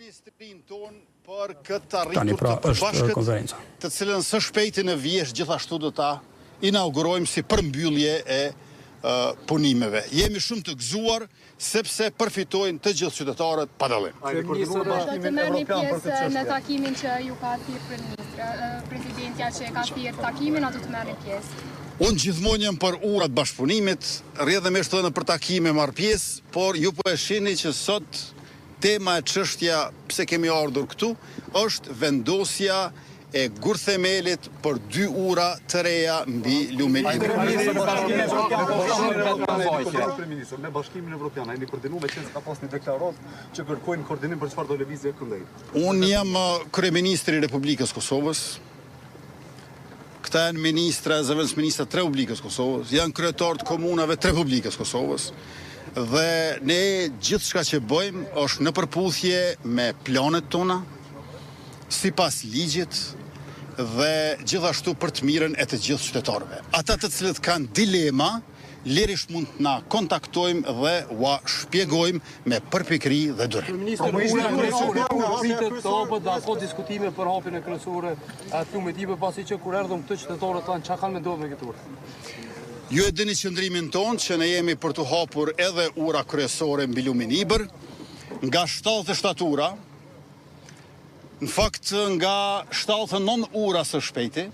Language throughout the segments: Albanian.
Ministrin ton për këtë arritur të përbashkët, të cilën së shpejti në vjesh gjithashtu do ta inaugurojmë si përmbyllje e punimeve. Jemi shumë të gëzuar sepse përfitojnë të gjithë qytetarët pa dallim. Do të merrni pjesë në takimin që ju ka thirrë presidentja që ka thirrë takimin, ato të merrni pjesë. Unë gjithmonë jam për urat bashkëpunimit, rrjedhëmisht edhe në për takime marr pjesë, por ju po e shihni që sot tema e çështja pse kemi ardhur këtu është vendosja e gurthemelit për 2 ura të reja mbi lumin e Me Bashkimin Evropian, ai koordinuar me që ka pas një deklaratë që kërkojnë koordinim për çfarë do lëvizje këndej. Unë jam kryeministri i Republikës Kosovës. Këta janë ministra, zëvendësministra të Republikës Kosovës, janë kryetarë të komunave të Republikës Kosovës. Dhe ne gjithë shka që bëjmë është në përputhje me planet tona, sipas ligjit dhe gjithashtu për të mirën e të gjithë qytetarëve. Ata të cilët kanë dilema, lirisht mund të na kontaktojmë dhe ua shpjegojmë me përpikëri dhe durim. Pritet të hapet dhe ako diskutime për hapjen e kryesore atë plumit ibe pasi që kur erdhëm këtë qytetarët tanë çka kanë menduar me këtë urë? Ju e dini qëndrimin tonë që ne jemi për të hapur edhe ura kryesore mbi lumin Ibër, nga 77 ura, në fakt nga 79 ura së shpejti,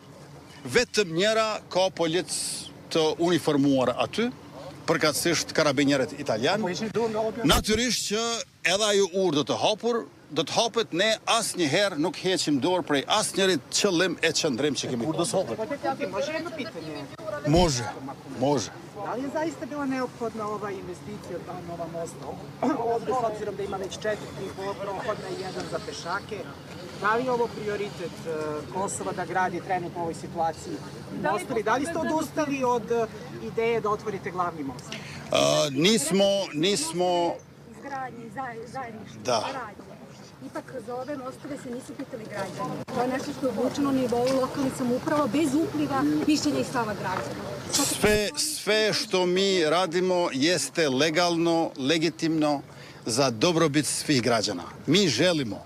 vetëm njëra ka policë të uniformuar aty, përkatësisht karabinjerët italian. Natyrisht që edhe ajo urë do të hapet, ne asnjëherë nuk heqim dorë prej asnjërit qëllim e qëndrim që kemi. Može. Da li je zaista bila neophodna ova investicija, ta nova mosta? Ovdje, s obzirom da ima već 4 prohodna i 1 za pešake, da li je ovo prioritet Kosova da gradi trenutno u ovoj situaciji mostovi? Da li ste odustali od ideje da otvorite glavni most? Nismo... Izgradnje, zajedništvo, da. saradnje. Ipak za ove mostove se nisu pitali građani. To je nešto što je odlučeno na nivou lokalnih samouprava bez upliva mišljenja i stava građana. Sve što mi radimo jeste legalno, legitimno za dobrobit svih građana. Mi želimo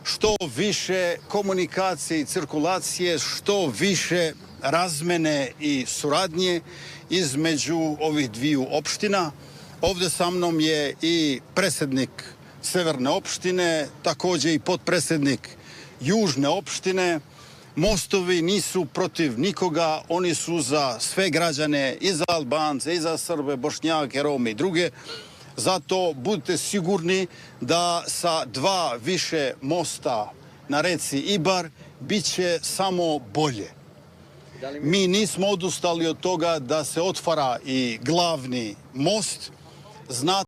što više komunikacije i cirkulacije, što više razmene i suradnje između ovih dviju opština. Ovdje sa mnom je i predsjednik Severne opštine, također i potpredsjednik Južne opštine. Mostovi nisu protiv nikoga, oni su za sve građane, i za Albance, i za Srbe, Bošnjake, Rome i druge. Zato budite sigurni da sa 2 više mosta na reci Ibar bit će samo bolje. Mi nismo odustali od toga da se otvara i glavni most. Znate